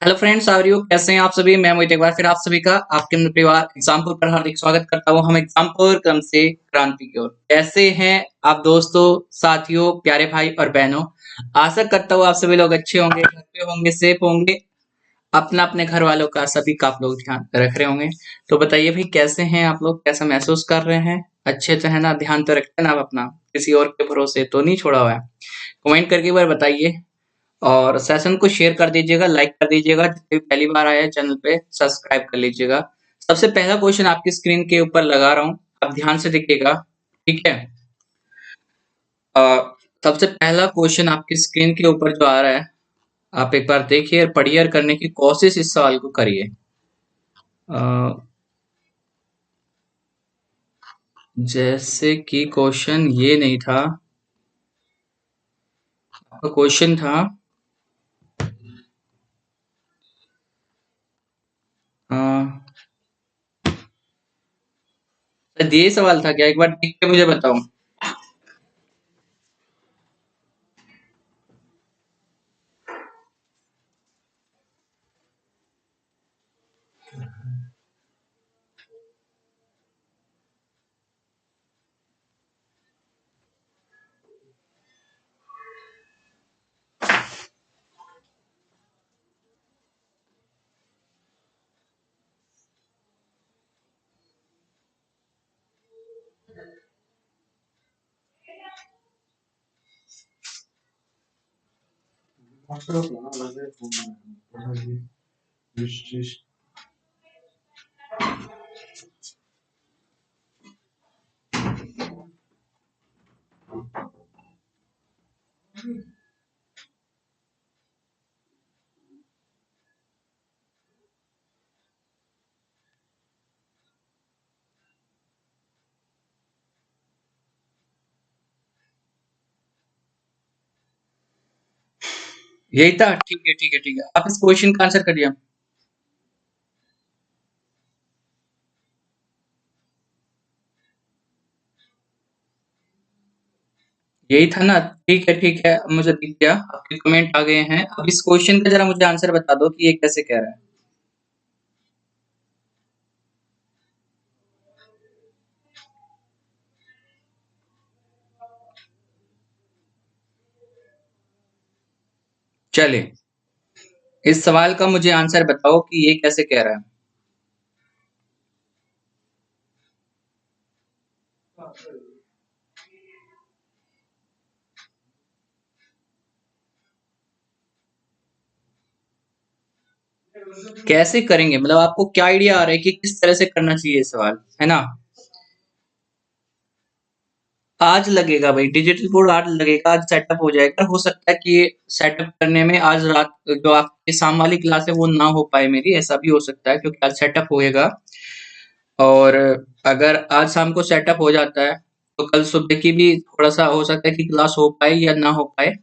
Hello friends, how are you? कैसे हैं आप सभी? मैं मोहित एक बार फिर आप सभी का आपके अपने परिवार एग्जामपुर पर हार्दिक स्वागत करता हूं। हम एग्जामपुर क्रम से क्रांति की ओर। कैसे हैं आप दोस्तों, साथियों, प्यारे भाई और बहनों? आशा करता हूं आप सभी लोग अच्छे होंगे, घर पे होंगे, सेफ होंगे, अपना अपने घर वालों का सभी का आप लोग ध्यान रख रहे होंगे। तो बताइए भाई, कैसे हैं आप लोग? कैसा महसूस कर रहे हैं? अच्छे से है ना? ध्यान तो रखते हैं ना आप अपना, किसी और के भरोसे तो नहीं छोड़ा हुआ है। कमेंट करके एक बार बताइए और सेशन को शेयर कर दीजिएगा, लाइक कर दीजिएगा। जितने भी पहली बार आया है चैनल पे सब्सक्राइब कर लीजिएगा। सबसे पहला क्वेश्चन आपकी स्क्रीन के ऊपर लगा रहा हूँ, आप ध्यान से देखिएगा। ठीक है। अ, सबसे पहला क्वेश्चन आपकी स्क्रीन के ऊपर जो आ रहा है, आप एक बार देखिए और पढ़िए और करने की कोशिश इस सवाल को करिए। अ, जैसे कि क्वेश्चन ये नहीं था, आपका क्वेश्चन था अ, शायद ये सवाल था क्या? एक बार देख के मुझे बताओ। यही था? ठीक है, ठीक है, ठीक है। आप इस क्वेश्चन का आंसर करिए। यही था ना? ठीक है, ठीक है, मुझे दिख गया, आपके कमेंट आ गए हैं। अब इस क्वेश्चन का जरा मुझे आंसर बता दो कि ये कैसे कह रहा है। चलिए, इस सवाल का मुझे आंसर बताओ कि ये कैसे कह रहा है। कैसे करेंगे मतलब आपको क्या आइडिया आ रहा है कि किस तरह से करना चाहिए ये सवाल, है ना? आज लगेगा भाई, डिजिटल बोर्ड आज लगेगा, आज सेटअप हो जाएगा। हो सकता है कि सेटअप करने में आज रात जो आपकी शाम वाली क्लास है वो ना हो पाए मेरी, ऐसा भी हो सकता है क्योंकि आज सेटअप होएगा। और अगर आज शाम को सेटअप हो जाता है तो कल सुबह की भी थोड़ा सा हो सकता है कि क्लास हो पाए या ना हो पाए।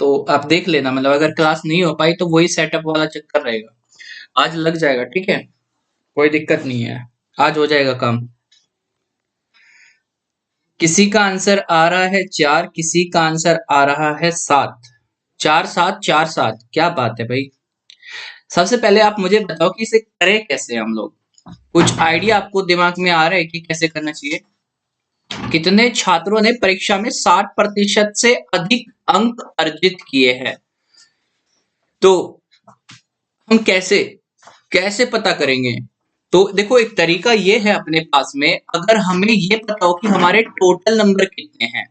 तो आप देख लेना, मतलब अगर क्लास नहीं हो पाई तो वही सेटअप वाला चक्कर रहेगा। आज लग जाएगा, ठीक है, कोई दिक्कत नहीं है, आज हो जाएगा काम। किसी का आंसर आ रहा है 4, किसी का आंसर आ रहा है 7। 4 7 4 7, क्या बात है भाई। सबसे पहले आप मुझे बताओ कि इसे करें कैसे हम लोग। कुछ आइडिया आपको दिमाग में आ रहा है कि कैसे करना चाहिए? कितने छात्रों ने परीक्षा में 60% से अधिक अंक अर्जित किए हैं? तो हम कैसे कैसे पता करेंगे? तो देखो, एक तरीका ये है अपने पास में, अगर हमें ये पता हो कि हमारे टोटल नंबर कितने हैं,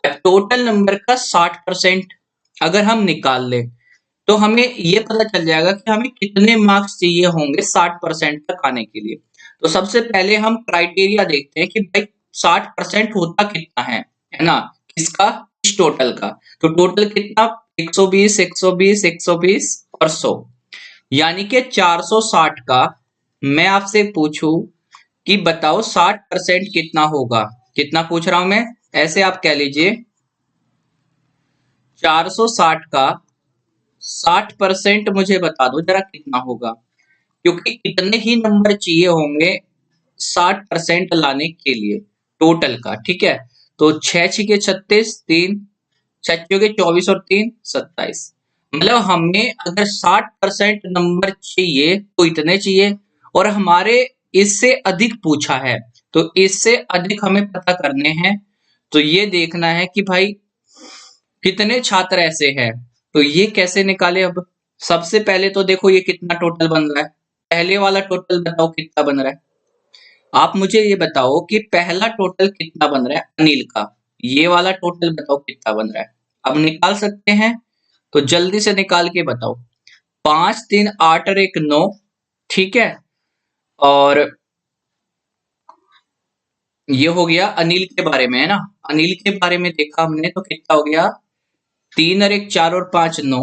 टोटल नंबर का 60% अगर हम निकाल लें तो हमें ये पता चल जाएगा कि हमें कितने मार्क्स चाहिए होंगे 60% तक आने के लिए। तो सबसे पहले हम क्राइटेरिया देखते हैं कि भाई 60% होता कितना है ना? किसका? इस टोटल का। तो टोटल कितना? 120 120 120 और 100, यानी कि 460 का। मैं आपसे पूछूं कि बताओ 60% कितना होगा? कितना पूछ रहा हूं मैं? ऐसे आप कह लीजिए 460 का 60% मुझे बता दो जरा कितना होगा, क्योंकि इतने ही नंबर चाहिए होंगे 60% लाने के लिए टोटल का। ठीक है, तो 6 छीके 36, 3 6 के 24 और 3 27, मतलब हमें अगर 60% नंबर चाहिए तो इतने चाहिए, और हमारे इससे अधिक पूछा है तो इससे अधिक हमें पता करने हैं। तो ये देखना है कि भाई कितने छात्र ऐसे हैं। तो ये कैसे निकाले? अब सबसे पहले तो देखो ये कितना टोटल बन रहा है। पहले वाला टोटल बताओ कितना बन रहा है। आप मुझे ये बताओ कि पहला टोटल कितना बन रहा है अनिल का। ये वाला टोटल बताओ कितना बन रहा है। अब निकाल सकते हैं तो जल्दी से निकाल के बताओ। 5 3 8 और 1 9, ठीक है। और ये हो गया अनिल के बारे में, है ना। अनिल के बारे में देखा हमने तो कितना हो गया, 3 और 1 4 और 5 9,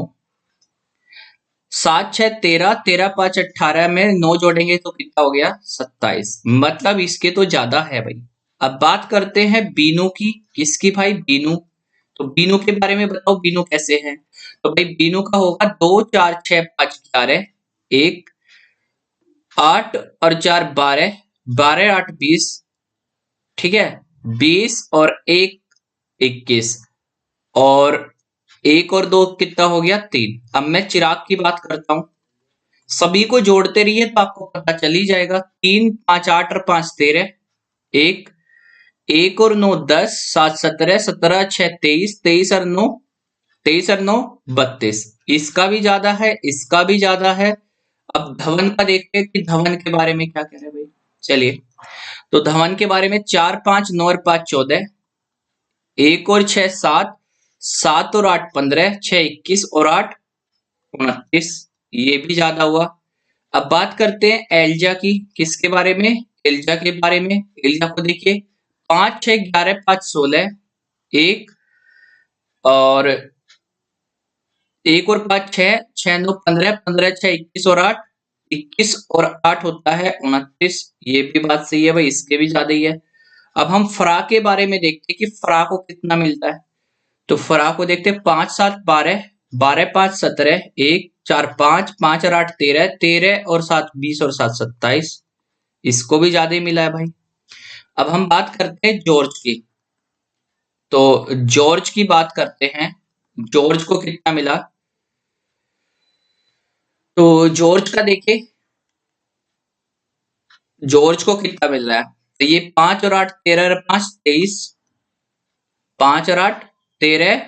7 6 13, 13 5 18 में 9 जोड़ेंगे तो कितना हो गया 27। मतलब इसके तो ज्यादा है भाई। अब बात करते हैं बीनू की। किसकी भाई? बीनू। तो बीनू के बारे में बताओ, बीनू कैसे है? तो भाई बीनू का होगा 2 4 6 5 11, 1 8 और 4 12, 12 8 20, ठीक है। 20 और 1 21, और 1 और 2 कितना हो गया 3। अब मैं चिराग की बात करता हूं। सभी को जोड़ते रहिए तो आपको पता चल ही जाएगा। 3 5 8 और 5 13, 1 1 और 9 10, 7 17, 17 6 23, 23 और 9 23 और 9 32। इसका भी ज्यादा है, इसका भी ज्यादा है। अब धवन का देखते हैं कि धवन के बारे में क्या कह रहे हैं भाई। चलिए, तो धवन के बारे में 4 5 9 और 5 14, 1 और 6 7, 7 और 8 15, 6 21 और 8 29। ये भी ज्यादा हुआ। अब बात करते हैं एल्जा की। किसके बारे में? एल्जा के बारे में। एल्जा को देखिए, 5 6 11 5 16, 1 और 1 और 5 6, 6 9 15, 15 6 21 और 8 21 और 8 होता है 29। ये भी बात सही है भाई, इसके भी ज्यादा ही है। अब हम फरा के बारे में देखते हैं कि फरा को कितना मिलता है। तो फरा को देखते हैं, 5 7 12, 12 5 17, 1 4 5, 5 और 8 13, 13 और 7 20 और 7 27। इसको भी ज्यादा ही मिला है भाई। अब हम बात करते हैं जॉर्ज की। तो जॉर्ज की बात करते हैं, जॉर्ज को कितना मिला। तो जॉर्ज का देखिए, जॉर्ज को कितना मिल रहा है। तो ये 5 और 8 13 और 5 23, 5 और 8 13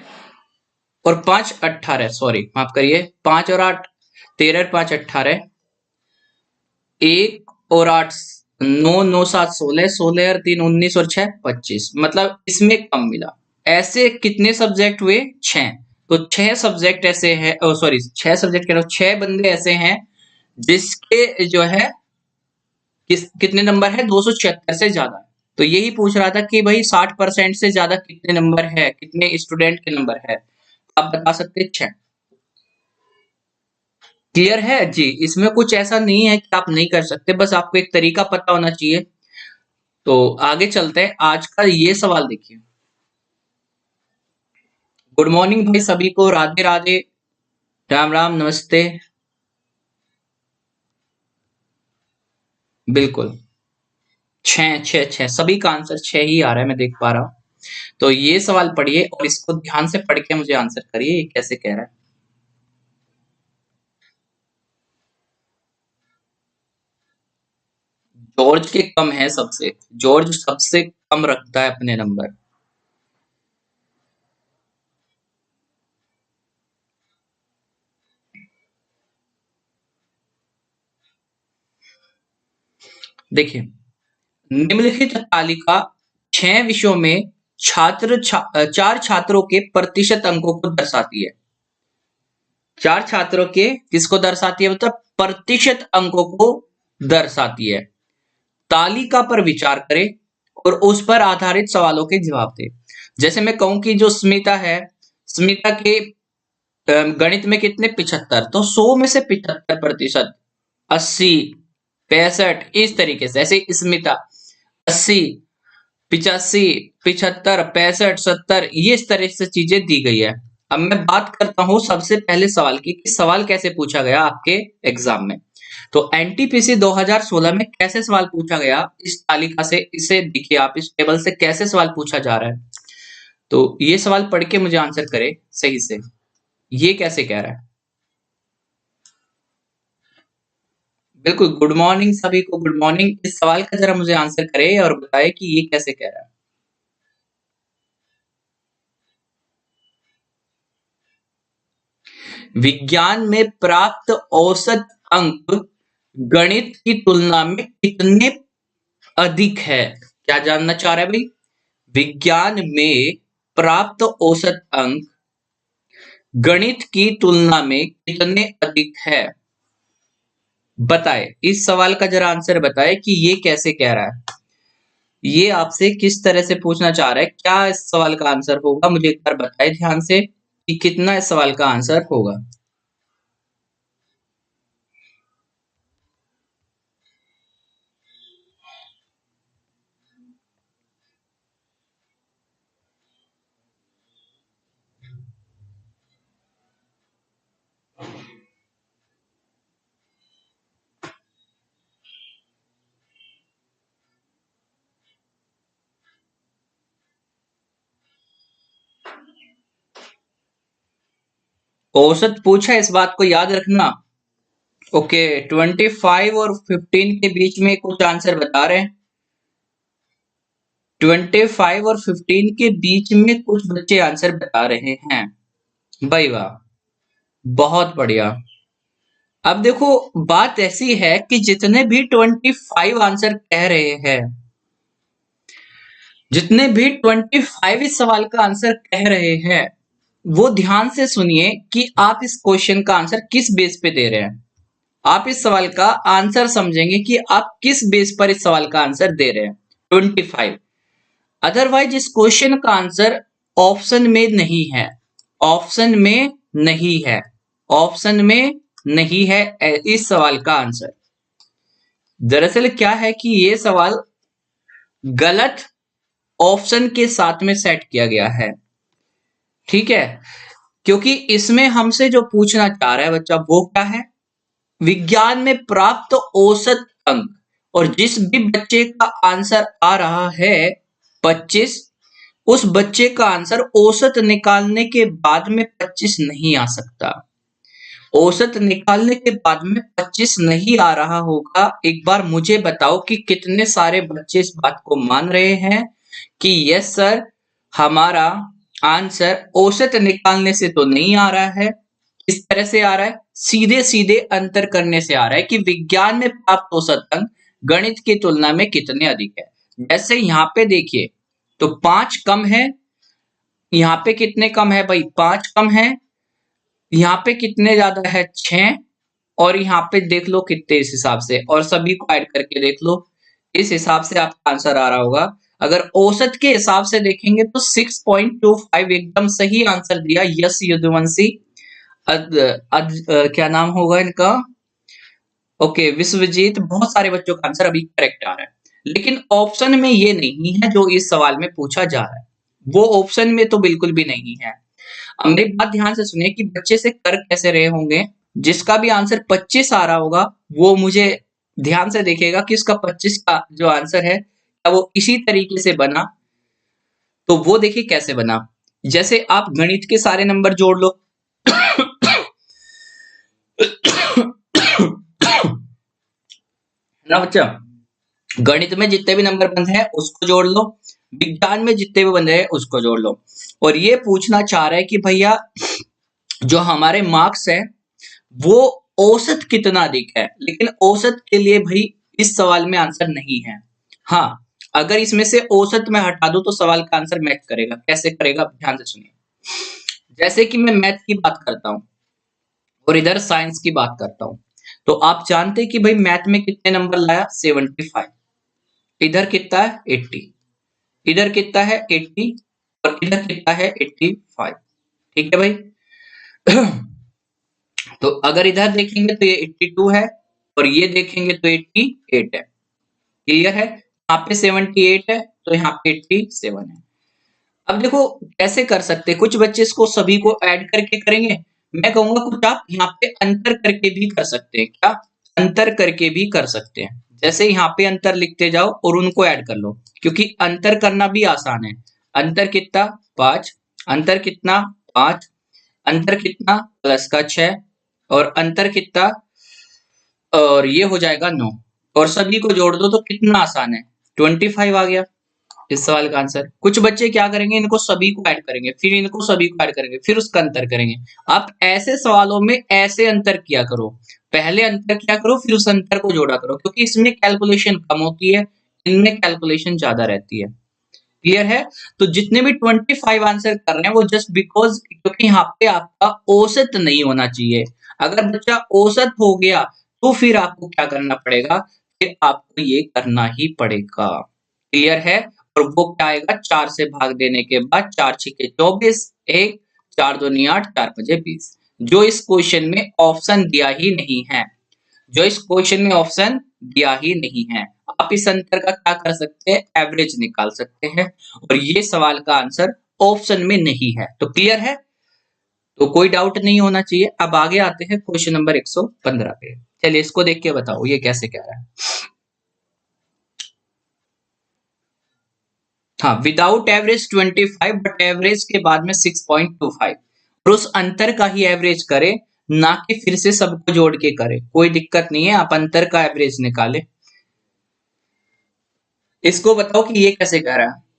और 5 18, सॉरी माफ करिए, 5 और 8 13 और 5 18, 1 और 8 9 9 7 16, 16 और 3 19 और 6 25। मतलब इसमें कम मिला। ऐसे कितने सब्जेक्ट हुए? 6। तो 6 सब्जेक्ट ऐसे हैं, सॉरी 6 सब्जेक्ट कह रहा हूं, 6 बंदे ऐसे हैं जिसके जो है कितने नंबर है 276 से ज्यादा। तो यही पूछ रहा था कि भाई 60% से ज्यादा कितने नंबर है, कितने स्टूडेंट के नंबर है। आप बता सकते 6। क्लियर है जी। इसमें कुछ ऐसा नहीं है कि आप नहीं कर सकते, बस आपको एक तरीका पता होना चाहिए। तो आगे चलते हैं। आज का ये सवाल देखिए। गुड मॉर्निंग भाई सभी को, राधे राधे, राम राम, नमस्ते। बिल्कुल, 6 6 6 सभी का आंसर 6 ही आ रहा है, मैं देख पा रहा हूं। तो ये सवाल पढ़िए और इसको ध्यान से पढ़ के मुझे आंसर करिए, ये कैसे कह रहा है। जॉर्ज के कम है सबसे, जॉर्ज सबसे कम रखता है अपने नंबर। देखिए, निम्नलिखित तालिका 6 विषयों में चार छात्रों के प्रतिशत अंकों को दर्शाती है। 4 छात्रों के किसको दर्शाती है? मतलब प्रतिशत अंकों को दर्शाती है। तालिका पर विचार करें और उस पर आधारित सवालों के जवाब दें। जैसे मैं कहूं कि जो स्मिता है, स्मिता के गणित में कितने 75, तो 100 में से 75%, 80, 65, इस तरीके से। ऐसे स्मिता 80, 85, 75, 65, 70, ये इस तरह से चीजें दी गई है। अब मैं बात करता हूं सबसे पहले सवाल की कि सवाल कैसे पूछा गया आपके एग्जाम में। तो एनटीपीसी 2016 में कैसे सवाल पूछा गया, इस तालिका से, इसे देखिए आप, इस टेबल से कैसे सवाल पूछा जा रहा है। तो ये सवाल पढ़ के मुझे आंसर करे सही से। ये कैसे कह रहा है, बिल्कुल, गुड मॉर्निंग सभी को, गुड मॉर्निंग। इस सवाल का जरा मुझे आंसर करे और बताए कि ये कैसे कह रहा है। विज्ञान में प्राप्त औसत अंक गणित की तुलना में कितने अधिक है? क्या जानना चाह रहा है भाई? विज्ञान में प्राप्त औसत अंक गणित की तुलना में कितने अधिक है? बताए, इस सवाल का जरा आंसर बताए कि ये कैसे कह रहा है। ये आपसे किस तरह से पूछना चाह रहा है, क्या इस सवाल का आंसर होगा? मुझे एक बार बताए ध्यान से कि कितना इस सवाल का आंसर होगा। औसत पूछा, इस बात को याद रखना। ओके, 25 और 15 के बीच में कुछ आंसर बता रहे हैं। 25 और 15 के बीच में कुछ बच्चे आंसर बता रहे हैं। भाई वाह, बहुत बढ़िया। अब देखो, बात ऐसी है कि जितने भी 25 आंसर कह रहे हैं, जितने भी 25 इस सवाल का आंसर कह रहे हैं, वो ध्यान से सुनिए कि आप इस क्वेश्चन का आंसर किस बेस पे दे रहे हैं। आप इस सवाल का आंसर समझेंगे कि आप किस बेस पर इस सवाल का आंसर दे रहे हैं। 25, अदरवाइज इस क्वेश्चन का आंसर ऑप्शन में नहीं है। ऑप्शन में नहीं है। ऑप्शन में नहीं है इस सवाल का आंसर। दरअसल क्या है कि ये सवाल गलत ऑप्शन के साथ में सेट किया गया है। ठीक है, क्योंकि इसमें हमसे जो पूछना चाह रहा है बच्चा वो क्या है? विज्ञान में प्राप्त औसत अंक, और जिस भी बच्चे का आंसर आ रहा है 25, उस बच्चे का आंसर औसत निकालने के बाद में 25 नहीं आ सकता। औसत निकालने के बाद में 25 नहीं आ रहा होगा। एक बार मुझे बताओ कि कितने सारे बच्चे इस बात को मान रहे हैं कि यस सर, हमारा आंसर औसत निकालने से तो नहीं आ रहा है। किस तरह से आ रहा है? सीधे सीधे अंतर करने से आ रहा है कि विज्ञान में प्राप्त औसत अंक गणित की तुलना में कितने अधिक है। जैसे यहाँ पे देखिए, तो 5 कम है। यहाँ पे कितने कम है भाई? 5 कम है। यहाँ पे कितने ज्यादा है? 6। और यहाँ पे देख लो कितने, इस हिसाब से, और सभी को ऐड करके देख लो। इस हिसाब से आपका आंसर आ रहा होगा। अगर औसत के हिसाब से देखेंगे तो 6.25 एकदम सही आंसर दिया यस यदुवंशी। क्या नाम होगा इनका? ओके, विश्वजीत। बहुत सारे बच्चों का आंसर अभी करेक्ट आ रहा है, लेकिन ऑप्शन में ये नहीं है जो इस सवाल में पूछा जा रहा है। वो ऑप्शन में तो बिल्कुल भी नहीं है। अब मेरी बात ध्यान से सुनिए कि बच्चे से कर कैसे रहे होंगे। जिसका भी आंसर 25 आ रहा होगा वो मुझे ध्यान से देखेगा कि उसका 25 का जो आंसर है क्या वो इसी तरीके से बना। तो वो देखिए कैसे बना। जैसे आप गणित के सारे नंबर जोड़ लो। ना बच्चा, गणित में जितने भी नंबर बंधे हैं उसको जोड़ लो, विज्ञान में जितने भी बंधे हैं उसको जोड़ लो। और ये पूछना चाह रहा है कि भैया जो हमारे मार्क्स है वो औसत कितना अधिक है। लेकिन औसत के लिए भाई इस सवाल में आंसर नहीं है। हाँ, अगर इसमें से औसत में हटा दो तो सवाल का आंसर मैच करेगा। कैसे करेगा? ध्यान से सुनिए। जैसे कि मैं मैथ की बात करता हूं और इधर साइंस की बात करता हूं, तो आप जानते हैं कि भाई मैथ में कितने नंबर लाया? 75। इधर कितना है? 80। इधर कितना है? 80। और इधर कितना है? 85। ठीक है भाई। तो अगर इधर देखेंगे तो ये 82 है, और ये देखेंगे तो 88 है। क्लियर है? यहाँ पे 78 है तो यहाँ पे 87 है। अब देखो कैसे कर सकते हैं। कुछ बच्चे इसको सभी को ऐड करके करेंगे। मैं कहूंगा कुछ आप यहाँ पे अंतर करके भी कर सकते हैं। क्या? अंतर करके भी कर सकते हैं। जैसे यहाँ पे अंतर लिखते जाओ और उनको ऐड कर लो, क्योंकि अंतर करना भी आसान है। अंतर कितना? 5। अंतर कितना? 5। अंतर कितना? प्लस का 6। और अंतर कितना? और ये हो जाएगा 9 और सभी को जोड़ दो तो कितना आसान है, 25 आ गया इस सवाल का आंसर। कुछ बच्चे क्या करेंगे, इनको सभी को ऐड करेंगे, फिर इनको सभी को ऐड करेंगे, फिर उसका अंतर करेंगे। आप ऐसे सवालों में ऐसे अंतर किया करो, पहले अंतर किया करो फिर उस अंतर को जोड़ा करो, क्योंकि इसमें कैलकुलेशन कम होती है, इनमें कैलकुलेशन ज्यादा रहती है। क्लियर है? तो जितने भी 25 आंसर कर रहे हैं वो जस्ट बिकॉज, क्योंकि यहाँ पे आपका औसत नहीं होना चाहिए। अगर बच्चा औसत हो गया तो फिर आपको क्या करना पड़ेगा, फिर आपको ये करना ही पड़ेगा। क्लियर है? और वो क्या आएगा, 4 से भाग देने के बाद 4 छिके 24, 1 4 दूनी 8 4 पंजे 20, जो इस क्वेश्चन में ऑप्शन दिया ही नहीं है, जो इस क्वेश्चन में ऑप्शन दिया ही नहीं है। आप इस अंतर का क्या कर सकते हैं, एवरेज निकाल सकते हैं, और ये सवाल का आंसर ऑप्शन में नहीं है। तो क्लियर है? तो कोई डाउट नहीं होना चाहिए। अब आगे आते हैं क्वेश्चन नंबर 115 पे। चलिए इसको देख के बताओ ये कैसे कह रहा है। हाँ, विदाउट एवरेज 25 बट एवरेज के बाद में 6.25, और उस अंतर का ही एवरेज करे, ना कि फिर से सबको जोड़ के करे। कोई दिक्कत नहीं है, आप अंतर का एवरेज निकाले। इसको बताओ कि ये कैसे कह रहा है।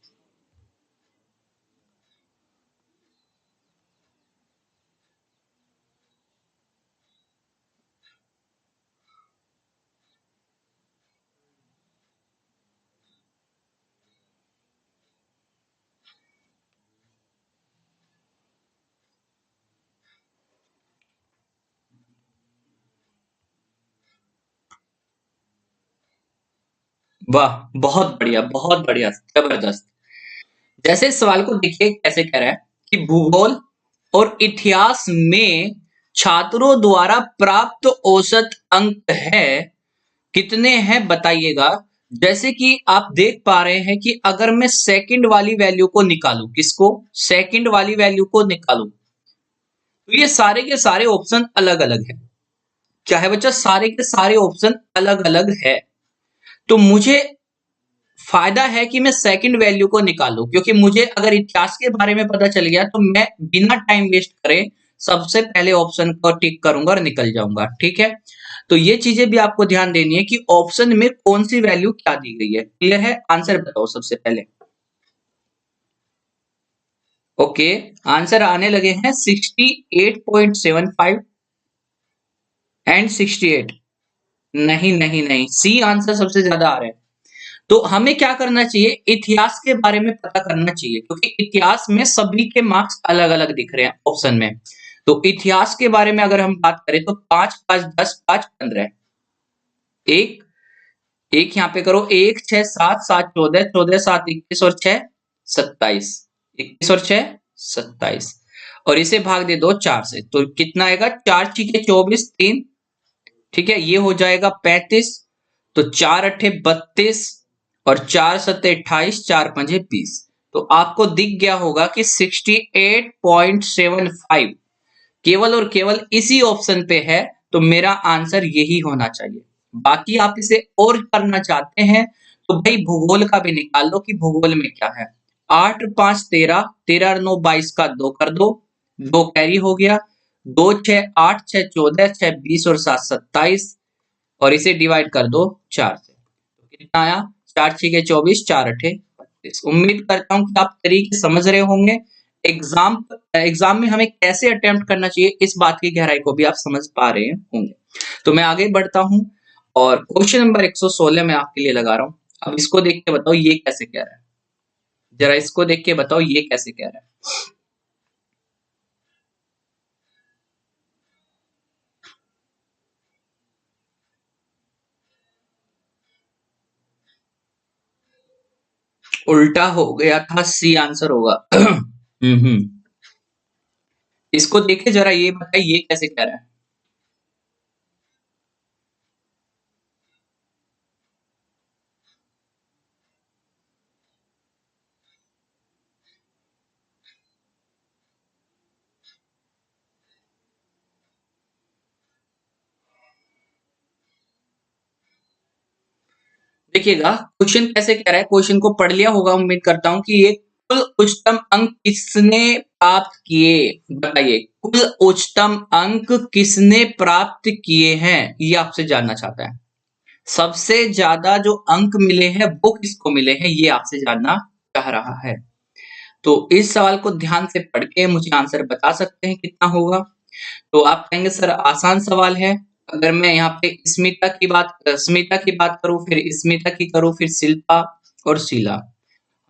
वाह, बहुत बढ़िया, बहुत बढ़िया, जबरदस्त। जैसे इस सवाल को देखिए कैसे कह रहा है कि भूगोल और इतिहास में छात्रों द्वारा प्राप्त औसत अंक है, कितने हैं बताइएगा। जैसे कि आप देख पा रहे हैं कि अगर मैं सेकंड वाली वैल्यू को निकालूं, किसको, सेकंड वाली वैल्यू को निकालूं, तो ये सारे के सारे ऑप्शन अलग अलग है। क्या है बच्चा, सारे के सारे ऑप्शन अलग अलग है। तो मुझे फायदा है कि मैं सेकंड वैल्यू को निकालूं, क्योंकि मुझे अगर इतिहास के बारे में पता चल गया तो मैं बिना टाइम वेस्ट करे सबसे पहले ऑप्शन को टिक करूंगा और निकल जाऊंगा। ठीक है? तो ये चीजें भी आपको ध्यान देनी है कि ऑप्शन में कौन सी वैल्यू क्या दी गई है। क्लियर है? आंसर बताओ सबसे पहले। ओके, आंसर आने लगे हैं 68.75 एंड 68। नहीं नहीं नहीं, सी आंसर सबसे ज्यादा आ रहा है। तो हमें क्या करना चाहिए, इतिहास के बारे में पता करना चाहिए, क्योंकि इतिहास में सभी के मार्क्स अलग अलग दिख रहे हैं ऑप्शन में। तो इतिहास के बारे में अगर हम बात करें तो 5 5 10 5 15, एक एक यहाँ पे करो, 1 6 7 7 14 14 7 21 और 6 27, 21 और 6 27, और इसे भाग दे दो 4 से, तो कितना आएगा, 4 छीके 24 3, ठीक है, ये हो जाएगा 35, तो 4 अट्ठे 32 और 4 सत्ते 28, 4 पंजे 20। तो आपको दिख गया होगा कि 68.75 केवल और केवल इसी ऑप्शन पे है, तो मेरा आंसर यही होना चाहिए। बाकी आप इसे और करना चाहते हैं तो भाई भूगोल का भी निकाल लो कि भूगोल में क्या है। 8 5 13, 13 9 22 का 2 कर दो, 2 कैरी हो गया, 2 6 8 6 14 6 20 और 7 27, और इसे डिवाइड कर दो 4 से, तो कितना आया, 4 छीके 24, 4 अठे 32। उम्मीद करता हूं कि आप तरीके समझ रहे होंगे। एग्जाम एग्जाम में हमें कैसे अटेम्प्ट करना चाहिए, इस बात की गहराई को भी आप समझ पा रहे होंगे। तो मैं आगे बढ़ता हूं और क्वेश्चन नंबर 116 मैं आपके लिए लगा रहा हूं। अब इसको देख के बताओ ये कैसे कह रहा है, जरा इसको देख के बताओ ये कैसे कह रहा है। उल्टा हो गया था, सी आंसर होगा। इसको देखे जरा, ये बताइए ये कैसे कह रहा है। देखिएगा क्वेश्चन कैसे कह रहा है, क्वेश्चन को पढ़ लिया होगा उम्मीद करता हूं कि ये कुल उच्चतम अंक किसने प्राप्त किए, बताइए कुल उच्चतम अंक किसने प्राप्त किए हैं, ये आपसे जानना चाहता है। सबसे ज्यादा जो अंक मिले हैं वो किसको मिले हैं, ये आपसे जानना चाह रहा है। तो इस सवाल को ध्यान से पढ़ के मुझे आंसर बता सकते हैं कितना होगा। तो आप कहेंगे सर आसान सवाल है। अगर मैं यहाँ पे स्मिता की बात करूं, फिर स्मिता की करूं, फिर शिल्पा और शीला,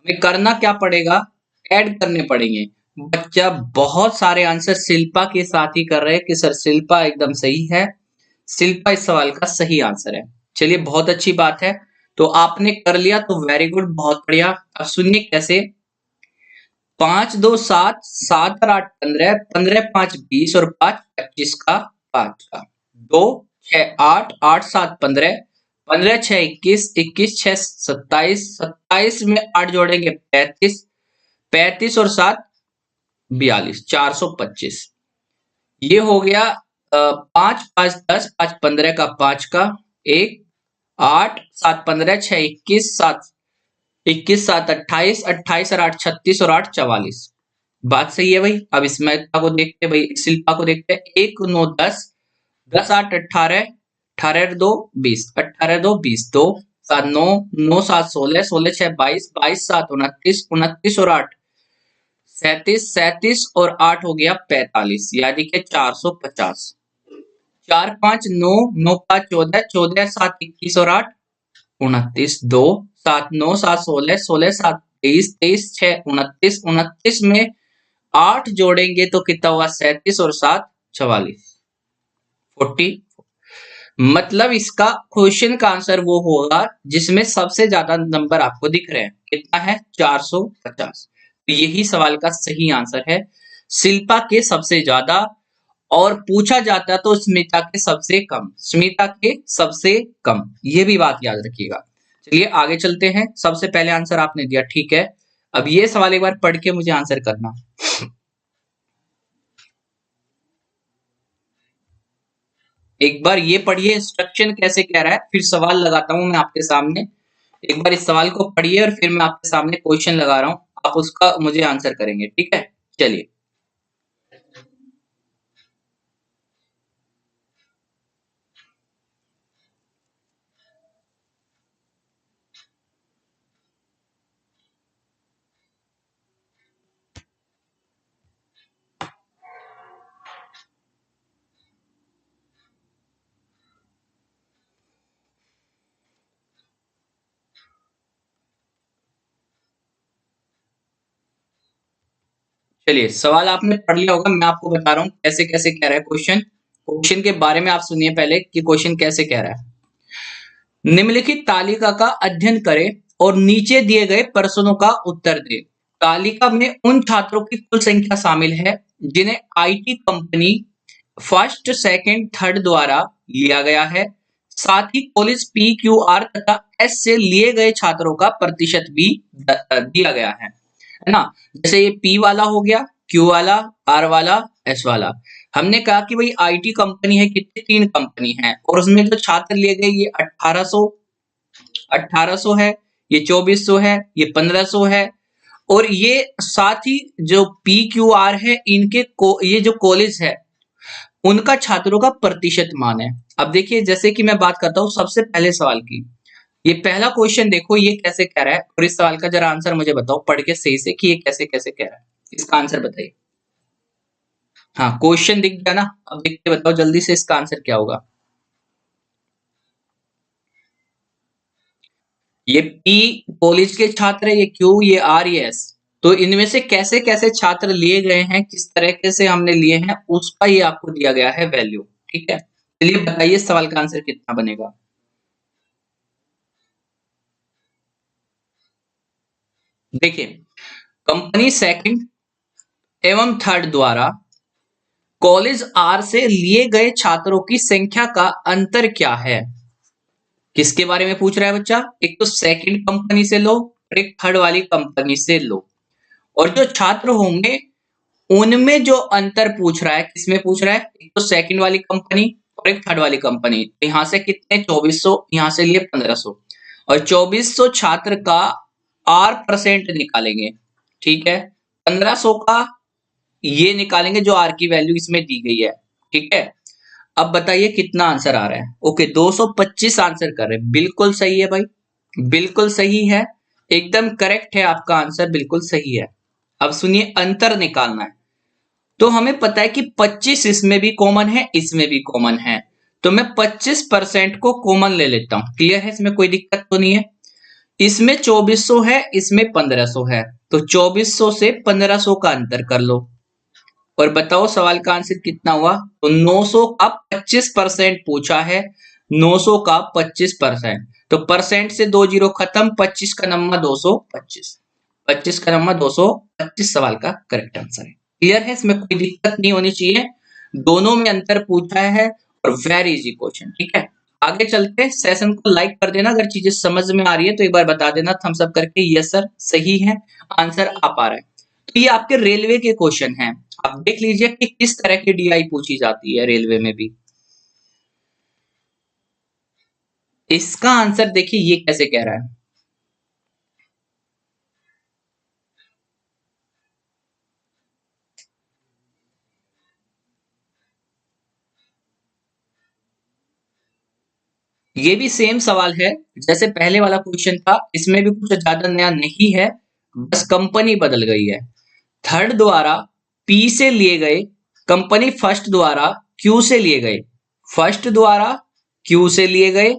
हमें करना क्या पड़ेगा, ऐड करने पड़ेंगे। बच्चा बहुत सारे आंसर शिल्पा के साथ ही कर रहे हैं कि सर शिल्पा एकदम सही है, शिल्पा इस सवाल का सही आंसर है। चलिए बहुत अच्छी बात है, तो आपने कर लिया तो वेरी गुड, बहुत बढ़िया। अब सुनिए कैसे। 5 2 7, 7 और 8 15, 15 5 20 और 5 25 का 5 का 2 6 8, 8 7 15, 15 6 21, 21 6 27, 27 में 8 जोड़ेंगे 35, 35 और 7 42, 425। ये हो गया 5 5 10, 5 15 का 5 का 1, 8 7 15, 6 21, 7 21 7 28, 28 और 8 36 और 8 44। बात सही है भाई। अब स्मिता को देखते हैं भाई, शिल्पा को देखते हैं। 1 9 10, 10 8 18, 18 2 20, 18 2 20, 2 7 9, 9 7 16, 16 6 22, 22 7 29, 29 और 8 37, 37 और 8 हो गया 45, यानी कि 450। 4 5 9, 9 5 14, 14 7 21 और 8 29, 2 7 9 7 16, 16 7 23, 23 6 29, 29 में 8 जोड़ेंगे तो कितना हुआ 37 और 7 44, 40। मतलब इसका क्वेश्चन का आंसर वो होगा जिसमें सबसे ज्यादा नंबर आपको दिख रहे हैं। कितना है 450। तो यही सवाल का सही आंसर है, शिल्पा के सबसे ज्यादा, और पूछा जाता तो स्मिता के सबसे कम, स्मिता के सबसे कम, ये भी बात याद रखिएगा। चलिए आगे चलते हैं। सबसे पहले आंसर आपने दिया, ठीक है। अब ये सवाल एक बार पढ़ के मुझे आंसर करना। एक बार ये पढ़िए इंस्ट्रक्शन कैसे कह रहा है, फिर सवाल लगाता हूं मैं आपके सामने। एक बार इस सवाल को पढ़िए और फिर मैं आपके सामने क्वेश्चन लगा रहा हूं, आप उसका मुझे आंसर करेंगे, ठीक है। चलिए चलिए सवाल आपने पढ़ लिया होगा, मैं आपको बता रहा हूं कैसे कैसे कह रहा है क्वेश्चन। क्वेश्चन के बारे में आप सुनिए पहले कि क्वेश्चन कैसे कह रहा है। निम्नलिखित तालिका का अध्ययन करें और नीचे दिए गए प्रश्नों का उत्तर दें। तालिका में उन छात्रों की कुल संख्या शामिल है जिन्हें IT company first second third द्वारा लिया गया है। साथ ही कॉलेज पी क्यू आर तथा एस से लिए गए छात्रों का प्रतिशत भी दिया गया है ना। जैसे ये पी वाला हो गया, क्यू वाला, आर वाला, एस वाला। हमने कहा कि भाई आईटी कंपनी है, कितनी 3 कंपनी है, और उसमें जो छात्र लिए गए ये 1800 है, ये 2400 है, ये 1500 है, और ये साथ ही जो पी क्यू आर है इनके ये जो कॉलेज है उनका छात्रों का प्रतिशत मान है। अब देखिए जैसे कि मैं बात करता हूं सबसे पहले सवाल की, ये पहला क्वेश्चन देखो ये कैसे कह रहा है, और इस सवाल का जरा आंसर मुझे बताओ पढ़ के सही से कि ये कैसे कैसे कह रहा है, इसका आंसर बताइए। हाँ क्वेश्चन दिख गया ना, अब देख के बताओ जल्दी से इसका आंसर क्या होगा। ये पी कॉलेज के छात्र है, ये क्यू, ये आर, ये एस। तो इनमें से कैसे कैसे छात्र लिए गए हैं, किस तरीके से हमने लिए हैं, उसका ये आपको दिया गया है वैल्यू, ठीक है। चलिए बताइए सवाल का आंसर कितना बनेगा। देखिए कंपनी सेकंड एवं थर्ड द्वारा कॉलेज आर से लिए गए छात्रों की संख्या का अंतर क्या है, किसके बारे में पूछ रहा है बच्चा। एक तो सेकंड कंपनी से लो और एक थर्ड वाली कंपनी से लो, और जो छात्र होंगे उनमें जो अंतर पूछ रहा है, किसमें पूछ रहा है, एक तो सेकंड वाली कंपनी और एक थर्ड वाली कंपनी। तो यहां से कितने 2400, यहां से लिए 1500, और 2400 छात्र का R% निकालेंगे। ठीक है। 1500 का ये निकालेंगे जो आर की वैल्यू इसमें दी गई है, ठीक है। अब बताइए कितना आंसर आ रहा है। ओके 225 आंसर कर रहे हैं, बिल्कुल सही है भाई, बिल्कुल सही है, एकदम करेक्ट है आपका आंसर, बिल्कुल सही है। अब सुनिए अंतर निकालना है। तो हमें पता है कि 25 इसमें भी कॉमन है, इसमें भी कॉमन है, तो मैं 25% को कॉमन ले लेता हूं। क्लियर है, इसमें कोई दिक्कत तो नहीं है। इसमें 2400 है, इसमें 1500 है, तो 2400 से 1500 का अंतर कर लो और बताओ सवाल का आंसर कितना हुआ। तो 900 का 25% पूछा है, 900 का 25%, तो परसेंट से 2 जीरो खत्म, 25 का नंबर 225, 25 का नंबर 225 सवाल का करेक्ट आंसर है। क्लियर है, इसमें कोई दिक्कत नहीं होनी चाहिए, दोनों में अंतर पूछा है और वेरी इजी क्वेश्चन। ठीक है, आगे चलते हैं। सेशन को लाइक कर देना अगर चीजें समझ में आ रही है, तो एक बार बता देना थम्स अप करके, यस सर सही है, आंसर आ पा रहा है। तो ये आपके रेलवे के क्वेश्चन हैं, आप देख लीजिए कि किस तरह की डीआई पूछी जाती है रेलवे में भी। इसका आंसर देखिए ये कैसे कह रहा है। ये भी सेम सवाल है जैसे पहले वाला क्वेश्चन था, इसमें भी कुछ ज्यादा नया नहीं है, बस कंपनी बदल गई है। थर्ड द्वारा पी से लिए गए कंपनी फर्स्ट द्वारा क्यू से लिए गए, फर्स्ट द्वारा क्यू से लिए गए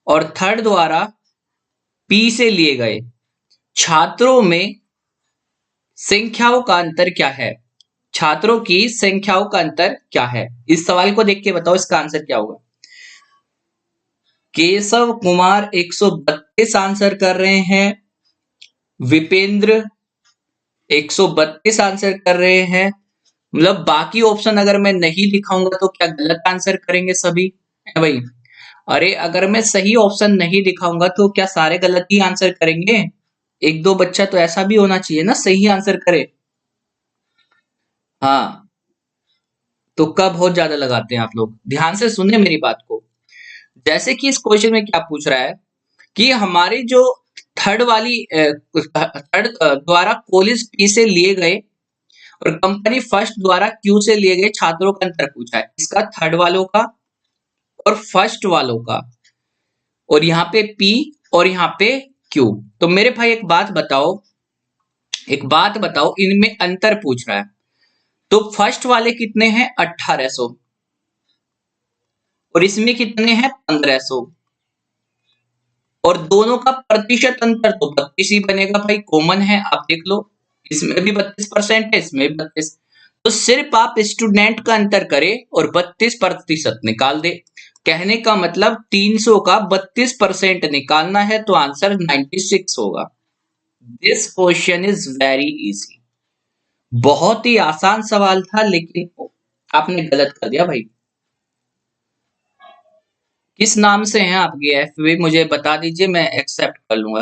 और थर्ड द्वारा पी से लिए गए छात्रों में संख्याओं का अंतर क्या है। छात्रों की संख्याओं का अंतर क्या है, इस सवाल को देख के बताओ इसका आंसर क्या होगा। केशव कुमार 132 आंसर कर रहे हैं, विपेंद्र 132 आंसर कर रहे हैं। मतलब बाकी ऑप्शन अगर मैं नहीं दिखाऊंगा तो क्या गलत आंसर करेंगे सभी, है भाई। अरे अगर मैं सही ऑप्शन नहीं दिखाऊंगा तो क्या सारे गलत ही आंसर करेंगे। एक दो बच्चा तो ऐसा भी होना चाहिए ना सही आंसर करे। हाँ, तुक्का बहुत ज्यादा लगाते हैं आप लोग, ध्यान से सुने मेरी बात को। जैसे कि इस क्वेश्चन में क्या पूछ रहा है कि हमारी जो थर्ड वाली थर्ड द्वारा कॉलेज पी से लिए गए और कंपनी फर्स्ट द्वारा क्यू से लिए गए छात्रों का अंतर पूछा है, इसका थर्ड वालों का और फर्स्ट वालों का, और यहाँ पे पी और यहाँ पे क्यू। तो मेरे भाई एक बात बताओ, एक बात बताओ, इनमें अंतर पूछ रहा है, तो फर्स्ट वाले कितने हैं 1800 और इसमें कितने हैं 1500, और दोनों का प्रतिशत अंतर तो 32 ही बनेगा भाई, कॉमन है आप देख लो, इसमें भी 32% है, इसमें भी 32, तो सिर्फ आप स्टूडेंट का अंतर करें और 32% निकाल दे। कहने का मतलब 300 का 32% निकालना है तो आंसर 96 होगा। This question is very easy, बहुत ही आसान सवाल था लेकिन आपने गलत कर दिया भाई। किस नाम से हैं आपकी एफबी मुझे बता दीजिए, मैं एक्सेप्ट कर लूंगा।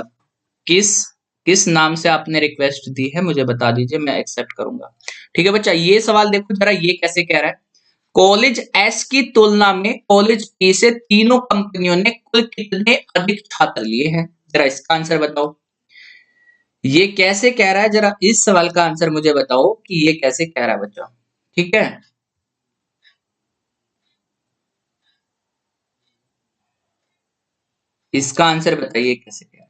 किस किस नाम से आपने रिक्वेस्ट दी है मुझे बता दीजिए, मैं एक्सेप्ट करूंगा। ठीक है बच्चा, ये सवाल देखो जरा, ये कैसे कह रहा है। कॉलेज एस की तुलना में कॉलेज बी से तीनों कंपनियों ने कुल कितने अधिक छात्र लिए हैं, जरा इसका आंसर बताओ। ये कैसे कह रहा है, जरा इस सवाल का आंसर मुझे बताओ कि ये कैसे कह रहा है बच्चा। ठीक है, इसका आंसर बताइए कैसे कह रहा है।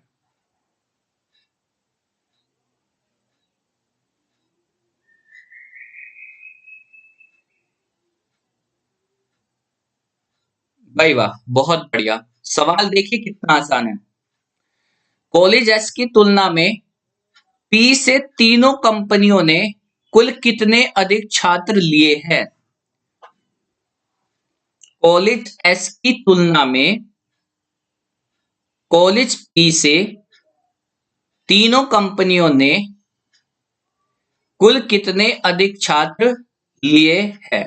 भाई वाह, बहुत बढ़िया। सवाल देखिए कितना आसान है। कॉलेज एस की तुलना में पी से तीनों कंपनियों ने कुल कितने अधिक छात्र लिए हैं। कॉलेज एस की तुलना में कॉलेज पी से तीनों कंपनियों ने कुल कितने अधिक छात्र लिए हैं।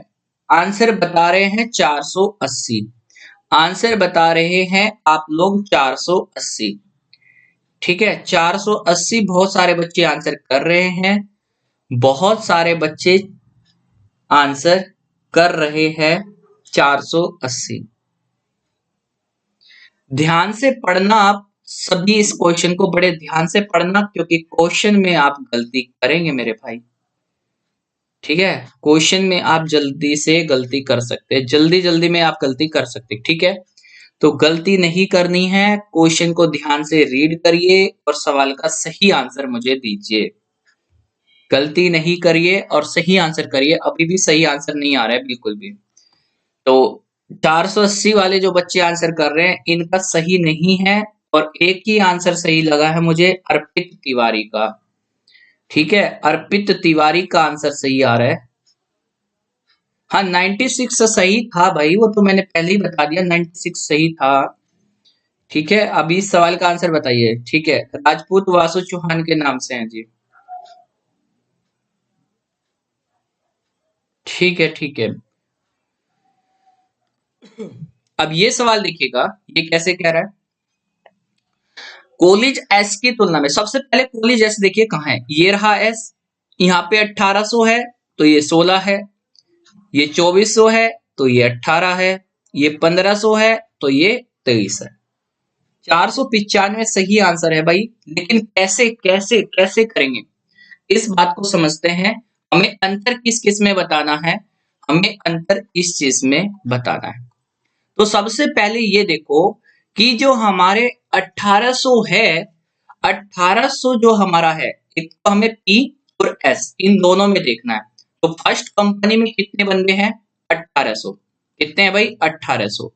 आंसर बता रहे हैं 480, आंसर बता रहे हैं आप लोग 480। ठीक है, 480 बहुत सारे बच्चे आंसर कर रहे हैं, बहुत सारे बच्चे आंसर कर रहे हैं 480। ध्यान से पढ़ना आप सभी इस क्वेश्चन को बड़े ध्यान से पढ़ना, क्योंकि क्वेश्चन में आप गलती करेंगे मेरे भाई। ठीक है, क्वेश्चन में आप जल्दी से गलती कर सकते हैं, जल्दी जल्दी में आप गलती कर सकते हैं। ठीक है, तो गलती नहीं करनी है, क्वेश्चन को ध्यान से रीड करिए और सवाल का सही आंसर मुझे दीजिए। गलती नहीं करिए और सही आंसर करिए। अभी भी सही आंसर नहीं आ रहा है बिल्कुल भी। तो 480 वाले जो बच्चे आंसर कर रहे हैं, इनका सही नहीं है, और एक ही आंसर सही लगा है मुझे, अर्पित तिवारी का। ठीक है, अर्पित तिवारी का आंसर सही आ रहा है। हाँ, 96 सही था भाई, वो तो मैंने पहले ही बता दिया, 96 सही था। ठीक है, अभी इस सवाल का आंसर बताइए। ठीक है, राजपूत वासु चौहान के नाम से हैं जी। ठीक है, ठीक है। अब ये सवाल देखिएगा, ये कैसे कह रहा है। कोलिज एस की तुलना में, सबसे पहले कोलिज एस देखिए कहाँ है, ये रहा एस, यहाँ पे 1800 है तो ये 16 है, ये 2400 है तो ये 18 है, ये 1500 है तो ये 23 है। 495 सही आंसर है भाई, लेकिन कैसे कैसे कैसे करेंगे इस बात को समझते हैं। हमें अंतर किस किस में बताना है, हमें अंतर इस चीज में बताना है। तो सबसे पहले ये देखो कि जो हमारे 1800 है, 1800 जो हमारा है, एक तो हमें P और S इन दोनों में देखना है। तो फर्स्ट कंपनी में कितने बंदे हैं, 1800। कितने हैं भाई, 1800।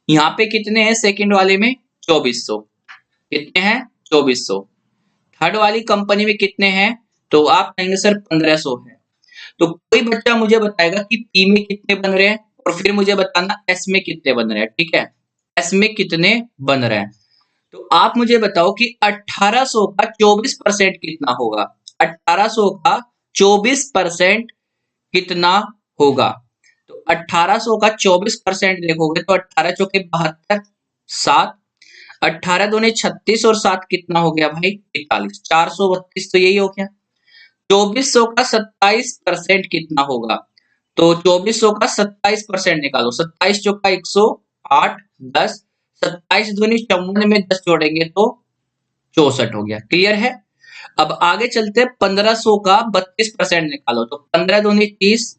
यहाँ पे कितने हैं सेकंड वाले में, 2400। कितने हैं, 2400। थर्ड वाली कंपनी में कितने हैं, तो आप कहेंगे सर 1500 है। तो कोई बच्चा मुझे बताएगा कि P में कितने बन रहे हैं, और फिर मुझे बताना S में कितने बन रहे हैं। ठीक है, S में कितने बन रहे हैं। तो आप मुझे बताओ कि 1800 का 24% कितना होगा, 1800 का 24% कितना होगा। तो 1800 का 24% देखोगे तो 18 चौके 72, 7, 18 दूनी 36 और 7 कितना हो गया भाई, 41, 432। तो यही हो गया। 2400 का 27% कितना होगा, तो 2400 का 27% निकालो, 27 चौका 108, 10, 27 दूनी 54 में 10 जोड़ेंगे तो 64 हो गया। क्लियर है। अब आगे चलते हैं, 1500 का 32% निकालो, तो 15 दूनी 30,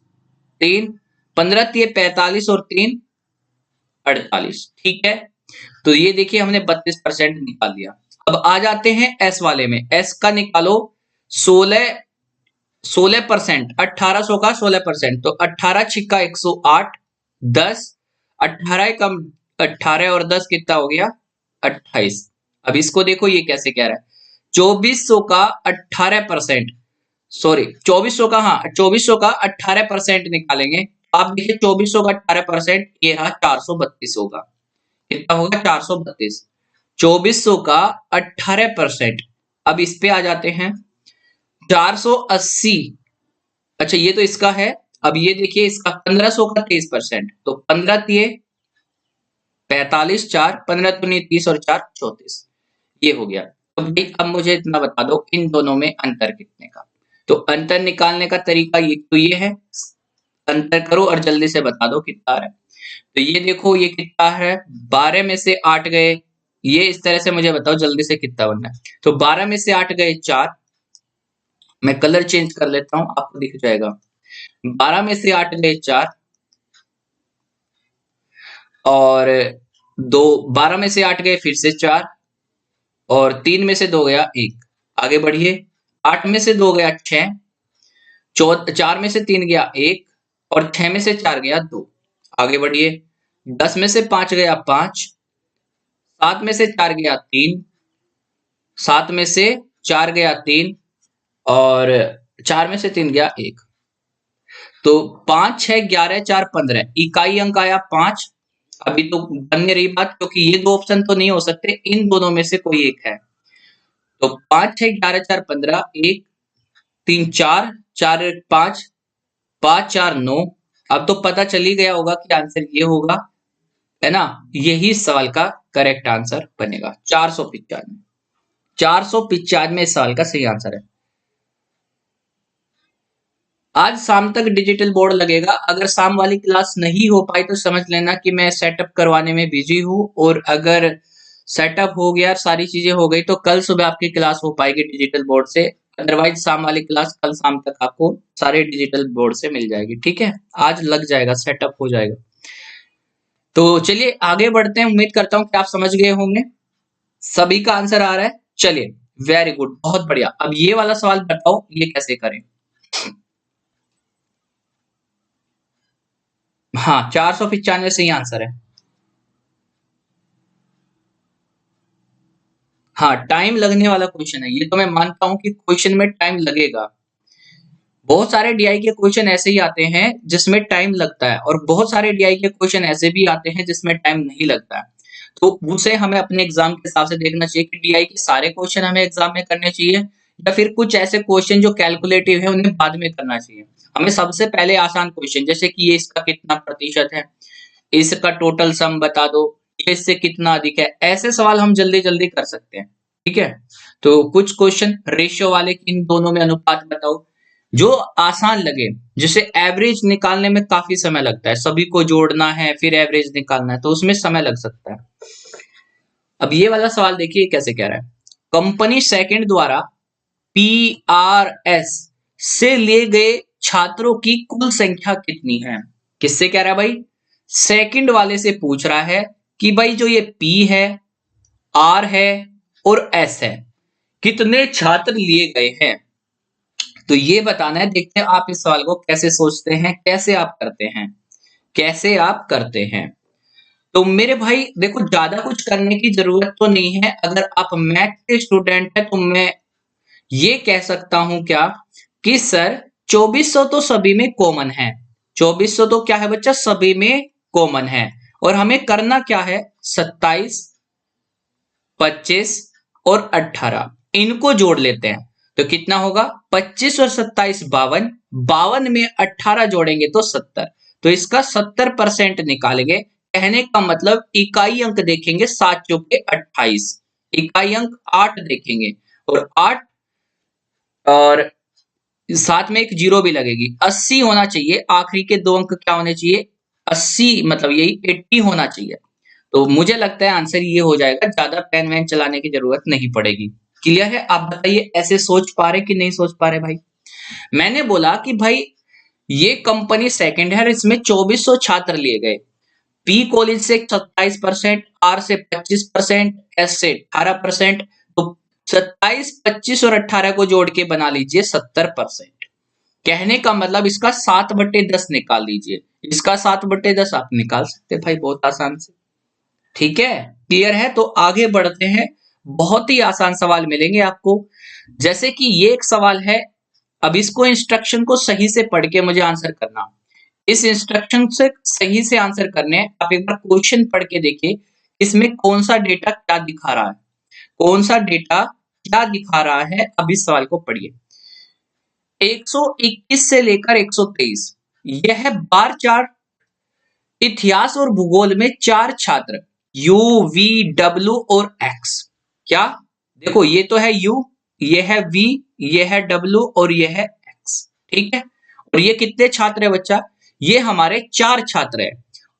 3, 15 तिये 45 और 3 48। ठीक है, तो ये देखिए हमने 32% निकाल दिया। अब आ जाते हैं एस वाले में, एस का निकालो 16%, 1800 का 16%, तो 18 छिक्का 108, 10, 18 कम 18 और 10 कितना हो गया, 28। अब इसको देखो ये कैसे कह रहा है, 2400 का 18%, सॉरी 2400 का, हाँ 2400 का 18% निकालेंगे। आप देखिए 2400 का 18%, ये रहा 432 होगा। कितना होगा, 432। 2400 का 18%। अब इस पे आ जाते हैं 480। अच्छा ये तो इसका है। अब ये देखिए इसका 1500 का 23%, तो 15 तिये 45, 4, 15 दूनी 30 और 4 34। ये हो गया। तो भाई अब मुझे इतना बता दो इन दोनों में अंतर कितने का। तो अंतर निकालने का तरीका ये तो ये है, अंतर करो और जल्दी से बता दो कितना आ रहा है। तो ये देखो ये कितना है, 12 में से 8 गए, ये इस तरह से मुझे बताओ जल्दी से कितना बनना है। तो 12 में से 8 गए 4, मैं कलर चेंज कर लेता हूं आपको दिख जाएगा। 12 में से 8 गए 4, और 12 में से 8 गए फिर से 4, और 3 में से 2 गया 1। आगे बढ़िए, 8 में से 2 गया 6, 4 में से 3 गया 1, और 6 में से 4 गया 2। आगे बढ़िए, 10 में से 5 गया 5, 7 में से 4 गया 3, 7 में से 4 गया 3, और 4 में से 3 गया 1। तो 5, 6, 11, 4, 15, इकाई अंक आया 5। अभी तो बन नहीं रही बात, क्योंकि ये दो ऑप्शन तो नहीं हो सकते, इन दोनों में से कोई एक है। तो 5, 6, 11, 4, 15, 1, 3, 4, 4, 5, 5, 4, 9। अब तो पता चल ही गया होगा कि आंसर ये होगा, है ना। यही सवाल का करेक्ट आंसर बनेगा, 495। 495 इस सवाल का सही आंसर है। आज शाम तक डिजिटल बोर्ड लगेगा। अगर शाम वाली क्लास नहीं हो पाई तो समझ लेना कि मैं सेटअप करवाने में बिजी हूं, और अगर सेटअप हो गया, सारी चीजें हो गई, तो कल सुबह आपकी क्लास हो पाएगी डिजिटल बोर्ड से। अदरवाइज शाम वाली क्लास कल शाम तक आपको सारे डिजिटल बोर्ड से मिल जाएगी। ठीक है, आज लग जाएगा, सेटअप हो जाएगा। तो चलिए आगे बढ़ते हैं, उम्मीद करता हूं कि आप समझ गए होंगे, सभी का आंसर आ रहा है। चलिए, वेरी गुड, बहुत बढ़िया। अब ये वाला सवाल बताओ, ये कैसे करें। हाँ, 495 सही आंसर है। हाँ, टाइम लगने वाला क्वेश्चन है ये, तो मैं मानता हूं कि क्वेश्चन में टाइम लगेगा। बहुत सारे डीआई के क्वेश्चन ऐसे ही आते हैं जिसमें टाइम लगता है, और बहुत सारे डीआई के क्वेश्चन ऐसे भी आते हैं जिसमें टाइम नहीं लगता है। तो उसे हमें अपने एग्जाम के हिसाब से देखना चाहिए कि डीआई के सारे क्वेश्चन हमें एग्जाम में करने चाहिए, या फिर कुछ ऐसे क्वेश्चन जो कैलकुलेटिव है उन्हें बाद में करना चाहिए। हमें सबसे पहले आसान क्वेश्चन, जैसे कि ये इसका कितना प्रतिशत है, इसका टोटल सम बता दो, ये इससे कितना अधिक है, ऐसे सवाल हम जल्दी जल्दी कर सकते हैं। ठीक है, तो कुछ क्वेश्चन रेशियो वाले की इन दोनों में अनुपात बताओ, जो आसान लगे, जिसे एवरेज निकालने में काफी समय लगता है, सभी को जोड़ना है फिर एवरेज निकालना है, तो उसमें समय लग सकता है। अब ये वाला सवाल देखिए कैसे कह रहा है, कंपनी सेकंड द्वारा पीआरएस से लिए गए छात्रों की कुल संख्या कितनी है। किससे कह रहा है भाई, सेकंड वाले से पूछ रहा है कि भाई जो ये पी है, आर है और एस है, कितने छात्र लिए गए हैं, तो ये बताना है। देखते हैं आप इस सवाल को कैसे सोचते हैं, कैसे आप करते हैं, कैसे आप करते हैं। तो मेरे भाई देखो, ज्यादा कुछ करने की जरूरत तो नहीं है। अगर आप मैथ के स्टूडेंट है तो मैं ये कह सकता हूं क्या कि सर 2400 तो सभी में कॉमन है, 2400 तो क्या है बच्चा, सभी में कॉमन है, और हमें करना क्या है, 27, 25 और 18 इनको जोड़ लेते हैं, तो कितना होगा, 25 और 27 52, 52 में 18 जोड़ेंगे तो 70, तो इसका 70% निकालेंगे। कहने का मतलब इकाई अंक देखेंगे, 7 चौके 28, इकाई अंक 8 देखेंगे, और 8 और साथ में एक जीरो भी लगेगी, 80 होना चाहिए, आखिरी के दो अंक क्या होने चाहिए, 80, मतलब यही 80 होना चाहिए। तो मुझे लगता है आंसर ये हो जाएगा, ज्यादा पेन वैन चलाने की जरूरत नहीं पड़ेगी। क्लियर है, आप बताइए ऐसे सोच पा रहे कि नहीं सोच पा रहे भाई। मैंने बोला कि भाई ये कंपनी सेकंड है, इसमें 2400 छात्र लिए गए, पी कॉलेज से 27%, आर से 25%, एस से 18%, तो 27, 25 और 18 को जोड़ के बना लीजिए 70%। कहने का मतलब इसका 7/10 निकाल लीजिए, इसका 7/10 आप निकाल सकते हैं भाई, बहुत आसान से। ठीक है, क्लियर है, तो आगे बढ़ते हैं। बहुत ही आसान सवाल मिलेंगे आपको, जैसे कि ये एक सवाल है। अब इसको इंस्ट्रक्शन को सही से पढ़ के मुझे आंसर करना। इस इंस्ट्रक्शन से सही से आंसर करने हैं। आप एक बार क्वेश्चन पढ़ के देखिए, इसमें कौन सा डेटा क्या दिखा रहा है, कौन सा डेटा क्या दिखा रहा है। अब इस सवाल को पढ़िए, 121 से लेकर 123, यह बार चार्ट। इतिहास और भूगोल में 4 छात्र यू, वी, डब्ल्यू और एक्स। क्या, देखो ये तो है यू, ये है वी, ये है डब्ल्यू और ये है एक्स। ठीक है, और ये कितने छात्र है बच्चा, ये हमारे 4 छात्र है।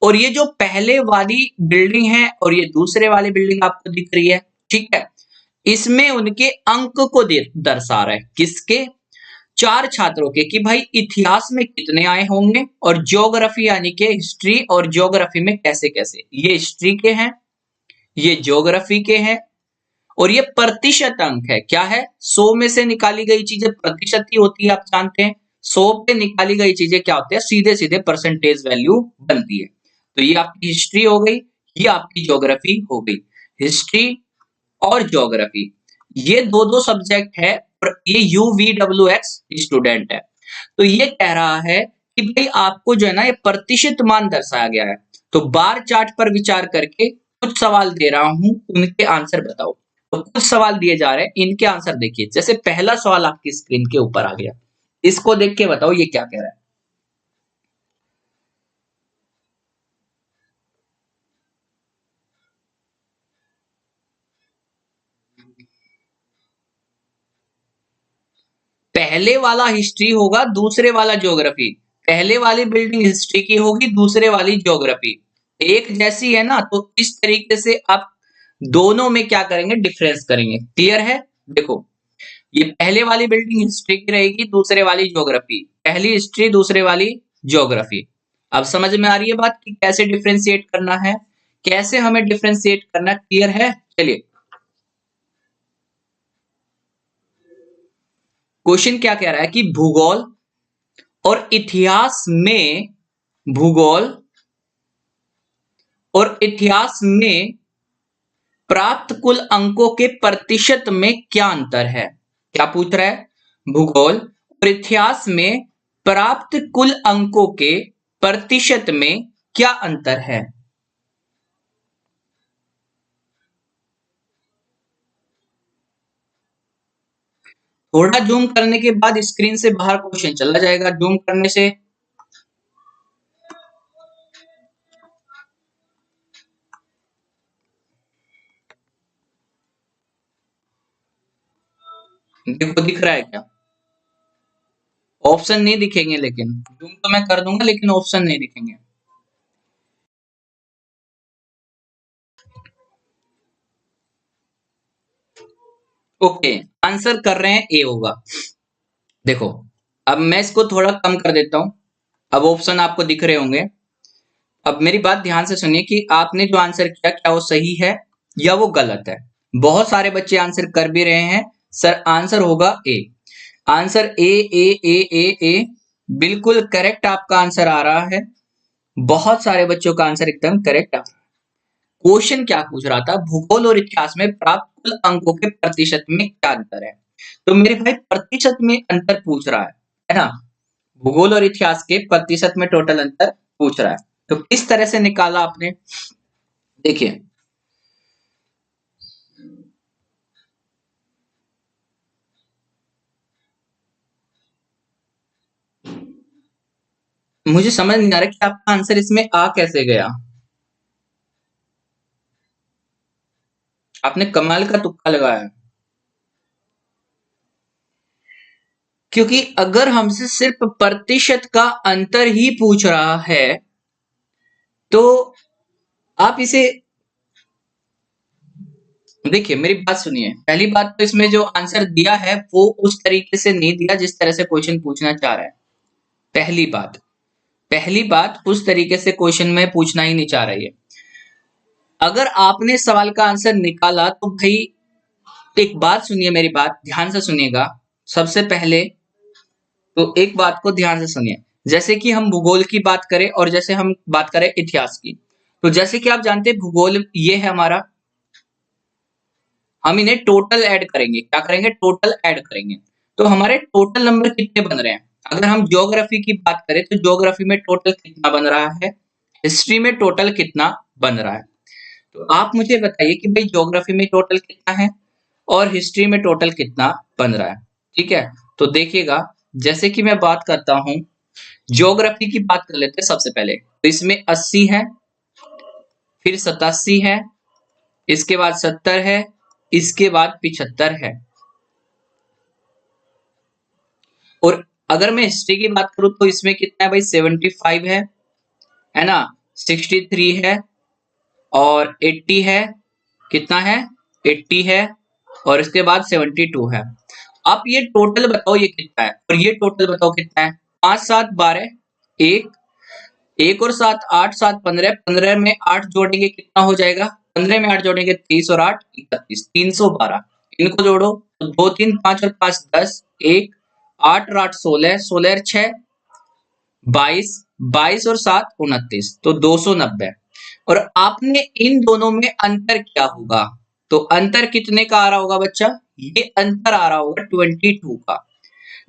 और ये जो पहले वाली बिल्डिंग है और ये दूसरे वाली बिल्डिंग आपको दिख रही है, ठीक है, इसमें उनके अंक को दर्शा रहा है, किसके, 4 छात्रों के, कि भाई इतिहास में कितने आए होंगे, और ज्योग्राफी यानी कि हिस्ट्री और ज्योग्राफी में कैसे कैसे। ये हिस्ट्री के हैं, ये ज्योग्राफी के हैं, और ये प्रतिशत अंक है। क्या है, 100 में से निकाली गई चीजें प्रतिशत ही होती है, आप जानते हैं। 100 पे निकाली गई चीजें क्या होते हैं, सीधे सीधे परसेंटेज वैल्यू बनती है। तो ये आपकी हिस्ट्री हो गई, ये आपकी ज्योग्राफी हो गई। हिस्ट्री और ज्योग्राफी ये दो दो सब्जेक्ट है, और ये you V W x student है। तो ये कह रहा है कि भाई आपको जो है ना, ये प्रतिशत मान दर्शाया गया है। तो बार चार्ट पर विचार करके कुछ सवाल दे रहा हूं, उनके आंसर बताओ। तो कुछ सवाल दिए जा रहे हैं, इनके आंसर देखिए। जैसे पहला सवाल आपकी स्क्रीन के ऊपर आ गया, इसको देख के बताओ ये क्या कह रहा है। पहले वाला हिस्ट्री होगा, दूसरे वाला ज्योग्राफी। पहले वाली बिल्डिंग हिस्ट्री की होगी, दूसरे वाली ज्योग्राफी। एक जैसी है ना, तो इस तरीके से आप दोनों में क्या करेंगे, डिफरेंस करेंगे। क्लियर है? देखो, ये पहले वाली बिल्डिंग हिस्ट्री की रहेगी, दूसरे वाली ज्योग्राफी, पहली हिस्ट्री दूसरे वाली ज्योग्राफी। अब समझ में आ रही है बात कि कैसे डिफरेंशिएट करना है, कैसे हमें डिफरेंशिएट करना, क्लियर है? चलिए, क्वेश्चन क्या कह रहा है कि भूगोल और इतिहास में, भूगोल और इतिहास में प्राप्त कुल अंकों के प्रतिशत में क्या अंतर है। क्या पूछ रहा है? भूगोल और इतिहास में प्राप्त कुल अंकों के प्रतिशत में क्या अंतर है। थोड़ा जूम करने के बाद स्क्रीन से बाहर क्वेश्चन चला जाएगा, जूम करने से। देखो, दिख रहा है क्या? ऑप्शन नहीं दिखेंगे, लेकिन जूम तो मैं कर दूंगा, लेकिन ऑप्शन नहीं दिखेंगे। ओके, आंसर कर रहे हैं ए होगा। देखो, अब मैं इसको थोड़ा कम कर देता हूं, अब ऑप्शन आपको दिख रहे होंगे। अब मेरी बात ध्यान से सुनिए कि आपने जो आंसर किया, क्या वो सही है या वो गलत है। बहुत सारे बच्चे आंसर कर भी रहे हैं। सर, आंसर होगा ए। आंसर ए ए ए ए ए, बिल्कुल करेक्ट आपका आंसर आ रहा है। बहुत सारे बच्चों का आंसर एकदम करेक्ट आ रहा है। क्वेश्चन क्या पूछ रहा था? भूगोल और इतिहास में प्राप्त कुल अंकों के प्रतिशत में क्या अंतर है। तो मेरे भाई, प्रतिशत में अंतर पूछ रहा है ना? भूगोल और इतिहास के प्रतिशत में टोटल अंतर पूछ रहा है। तो किस तरह से निकाला आपने, देखिए। मुझे समझ नहीं आ रहा कि आपका आंसर इसमें आ कैसे गया। आपने कमाल का तुक्का लगाया। क्योंकि अगर हमसे सिर्फ प्रतिशत का अंतर ही पूछ रहा है, तो आप इसे, देखिए मेरी बात सुनिए। पहली बात तो इसमें जो आंसर दिया है वो उस तरीके से नहीं दिया जिस तरह से क्वेश्चन पूछना चाह रहा है। पहली बात उस तरीके से क्वेश्चन में पूछना ही नहीं चाह रही है। अगर आपने सवाल का आंसर निकाला तो भाई, एक बात सुनिए, मेरी बात ध्यान से सुनिएगा। सबसे पहले तो एक बात को ध्यान से सुनिए। जैसे कि हम भूगोल की बात करें और जैसे हम बात करें इतिहास की, तो जैसे कि आप जानते हैं भूगोल ये है हमारा, हम इन्हें टोटल ऐड करेंगे। क्या करेंगे? टोटल ऐड करेंगे। तो हमारे टोटल नंबर कितने बन रहे हैं? अगर हम ज्योग्राफी की बात करें तो ज्योग्राफी में टोटल कितना बन रहा है, हिस्ट्री में टोटल कितना बन रहा है। तो आप मुझे बताइए कि भाई ज्योग्राफी में टोटल कितना है और हिस्ट्री में टोटल कितना बन रहा है। ठीक है, तो देखिएगा, जैसे कि मैं बात करता हूं, ज्योग्राफी की बात कर लेते हैं सबसे पहले। तो इसमें 80 है, फिर 87 है, इसके बाद 70 है, इसके बाद 75 है। और अगर मैं हिस्ट्री की बात करूं तो इसमें कितना है भाई? 75 है ना, 63 है और 80 है। कितना है? 80 है और इसके बाद 72 है। आप ये टोटल बताओ ये कितना है और ये टोटल बताओ कितना है। 5 7 12, एक एक और 7 8 7 15, 15 में 8 जोड़ेंगे कितना हो जाएगा? 15 में 8 जोड़ेंगे 30 और 8 31, 312। इनको जोड़ो तो 2 3 5 और 5 10, 1 8 और 8 16, 16 और 6 22, 22 और 7 29, तो 290। और आपने इन दोनों में अंतर क्या होगा? तो अंतर कितने का आ रहा होगा बच्चा? ये अंतर आ रहा होगा 22 का।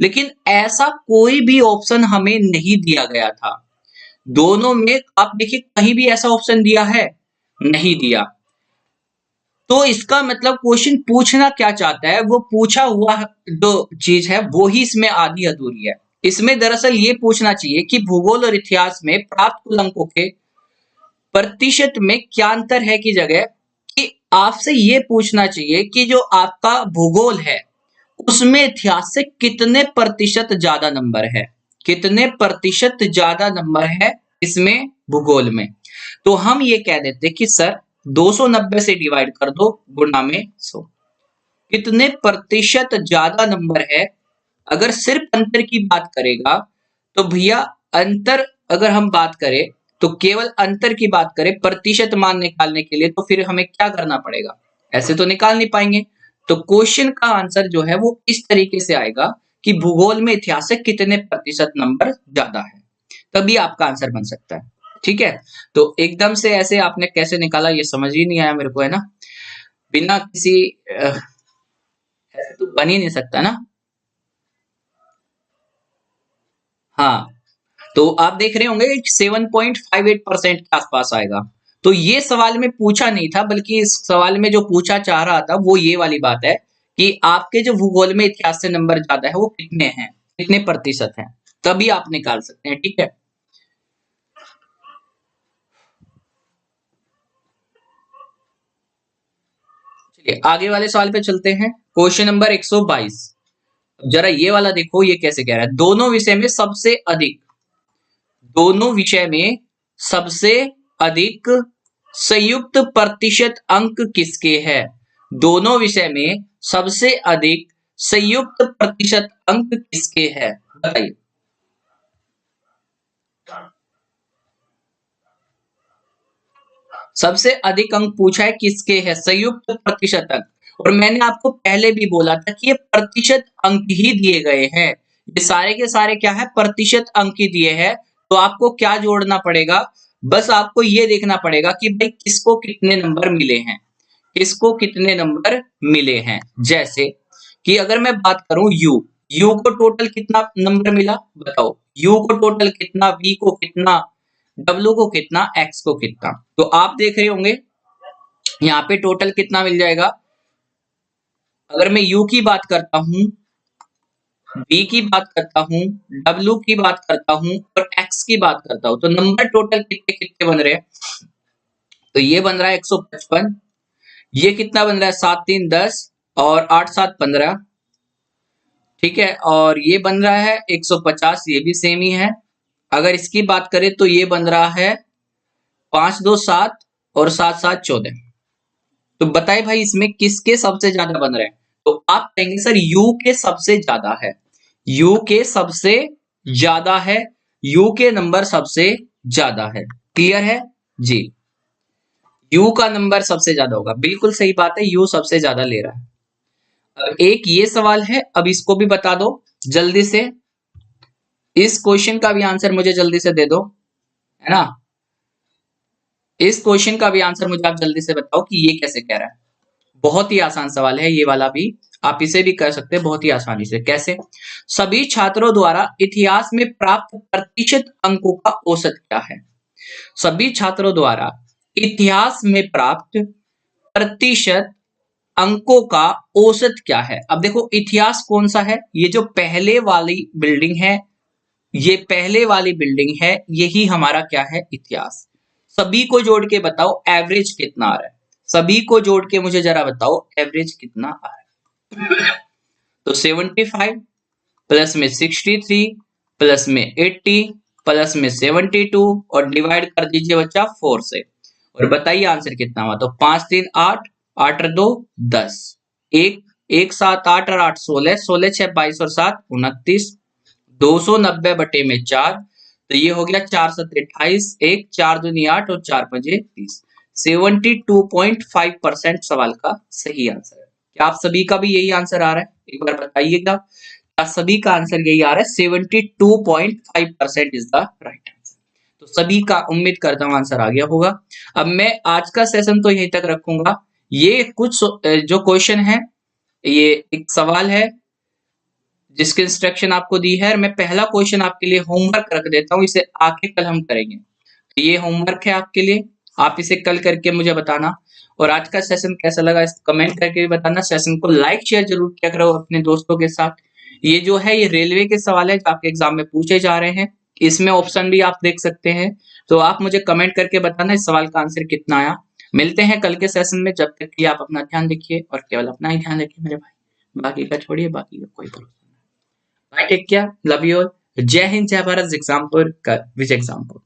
लेकिन ऐसा कोई भी ऑप्शन हमें नहीं दिया गया था। दोनों में आप देखिए, कहीं भी ऐसा ऑप्शन दिया है? नहीं दिया। तो इसका मतलब क्वेश्चन पूछना क्या चाहता है, वो पूछा हुआ जो चीज है वो ही इसमें आधी अधूरी है। इसमें दरअसल ये पूछना चाहिए कि भूगोल और इतिहास में प्राप्त कुल अंकों के प्रतिशत में क्या अंतर है की जगह कि आपसे ये पूछना चाहिए कि जो आपका भूगोल है उसमें इतिहास से कितने प्रतिशत ज्यादा नंबर है, कितने प्रतिशत ज्यादा नंबर है इसमें भूगोल में। तो हम ये कह देते कि सर 290 से डिवाइड कर दो, गुणा में 100। कितने प्रतिशत ज्यादा नंबर है? अगर सिर्फ अंतर की बात करेगा तो भैया अंतर, अगर हम बात करें तो केवल अंतर की बात करें प्रतिशत मान निकालने के लिए, तो फिर हमें क्या करना पड़ेगा? ऐसे तो निकाल नहीं पाएंगे। तो क्वेश्चन का आंसर जो है वो इस तरीके से आएगा कि भूगोल में इतिहास से कितने प्रतिशत नंबर ज्यादा है, तभी आपका आंसर बन सकता है। ठीक है, तो एकदम से ऐसे आपने कैसे निकाला ये समझ ही नहीं आया मेरे को, है ना? बिना किसी ऐसे तो बन ही नहीं सकता ना। हाँ, तो आप देख रहे होंगे 7.58% के आसपास आएगा। तो ये सवाल में पूछा नहीं था, बल्कि इस सवाल में जो पूछा चाह रहा था वो ये वाली बात है कि आपके जो भूगोल में इतिहास से नंबर ज्यादा है वो कितने हैं, कितने प्रतिशत हैं, तभी आप निकाल सकते हैं। ठीक है, चलिए आगे वाले सवाल पे चलते हैं। Question number 122। जरा ये वाला देखो, ये कैसे कह रहा है, दोनों विषय में सबसे अधिक, दोनों विषय में सबसे अधिक संयुक्त प्रतिशत अंक किसके हैं? दोनों विषय में सबसे अधिक संयुक्त प्रतिशत अंक किसके हैं, बताइए। सबसे अधिक अंक पूछा है, किसके है संयुक्त प्रतिशत अंक। और मैंने आपको पहले भी बोला था कि ये प्रतिशत अंक ही दिए गए हैं, ये सारे के सारे क्या है, प्रतिशत अंक ही दिए हैं। तो आपको क्या जोड़ना पड़ेगा, बस आपको ये देखना पड़ेगा कि भाई किसको कितने नंबर मिले हैं, किसको कितने नंबर मिले हैं। जैसे कि अगर मैं बात करूं यू को टोटल कितना नंबर मिला बताओ, यू को टोटल कितना, वी को कितना, डब्ल्यू को कितना, एक्स को कितना। तो आप देख रहे होंगे यहाँ पे टोटल कितना मिल जाएगा। अगर मैं यू की बात करता हूं, बी की बात करता हूं, डब्ल्यू की बात करता हूं और एक्स की बात करता हूं, तो नंबर टोटल कितने कितने बन रहे हैं? तो ये बन रहा है 155, ये कितना बन रहा है 7 3 10 और 8 7 15। ठीक है, और ये बन रहा है 150, ये भी सेम ही है। अगर इसकी बात करें तो ये बन रहा है 5 2 7 और 7 7 14। तो बताए भाई इसमें किसके सबसे ज्यादा बन रहे हैं? तो आप कहेंगे सर यू के सबसे ज्यादा है, यू के सबसे ज्यादा है, यू के नंबर सबसे ज्यादा है। क्लियर है जी, यू का नंबर सबसे ज्यादा होगा, बिल्कुल सही बात है, यू सबसे ज्यादा ले रहा है। अब एक ये सवाल है, अब इसको भी बता दो जल्दी से, इस क्वेश्चन का भी आंसर मुझे जल्दी से दे दो, है ना? इस क्वेश्चन का भी आंसर मुझे आप जल्दी से बताओ कि ये कैसे कह रहा है। बहुत ही आसान सवाल है ये वाला भी, आप इसे भी कर सकते हैं बहुत ही आसानी से। कैसे? सभी छात्रों द्वारा इतिहास में प्राप्त प्रतिशत अंकों का औसत क्या है? सभी छात्रों द्वारा इतिहास में प्राप्त प्रतिशत अंकों का औसत क्या है? अब देखो इतिहास कौन सा है, ये जो पहले वाली बिल्डिंग है, ये पहले वाली बिल्डिंग है, यही हमारा क्या है, इतिहास। सभी को जोड़ के बताओ एवरेज कितना आ रहा है, सभी को जोड़ के मुझे जरा बताओ एवरेज कितना आ रहा है। तो 75 प्लस में 63 प्लस में 80 प्लस में 72 और डिवाइड कर दीजिए बच्चा 4 से, और बताइए आंसर कितना हुआ। तो 5 3 8, 8 2 10, 1 1 7 8 और 8 16, 16 6 22 और 7 29, 290 बटे में 4, तो ये हो गया 4 7 28, 1 4 दूनी 8 और 4 5 30। 72.5% सवाल का सही आंसर है। क्या आप सभी का भी यही आंसर आ रहा है, एक बार बताइएगा। क्या सभी का आंसर यही आ रहा है? 72.5% इज द राइट आंसर। तो सभी का उम्मीद करता हूं आंसर आ गया होगा। अब मैं आज का सेशन तो यहीं तक रखूंगा। ये कुछ जो क्वेश्चन है, ये एक सवाल है जिसकी इंस्ट्रक्शन आपको दी है, मैं पहला क्वेश्चन आपके लिए होमवर्क रख देता हूं, इसे आके कल हम करेंगे। तो ये होमवर्क है आपके लिए, आप इसे कल करके मुझे बताना। और आज का सेशन कैसा लगा इस कमेंट करके भी बताना। सेशन को लाइक शेयर जरूर किया करो अपने दोस्तों के साथ। ये जो है ये रेलवे के सवाल है जो आपके एग्जाम में पूछे जा रहे हैं, इसमें ऑप्शन भी आप देख सकते हैं। तो आप मुझे कमेंट करके बताना इस सवाल का आंसर कितना आया। मिलते हैं कल के सेशन में, जब तक कि आप अपना ध्यान रखिए और केवल अपना ही ध्यान रखिए मेरे भाई, बाकी का छोड़िए, बाकी का कोई भरोसा नहीं। Bye, take care, love you all. जय हिंद, जय भारत, एग्जामपुर का विजय एग्जामपुर।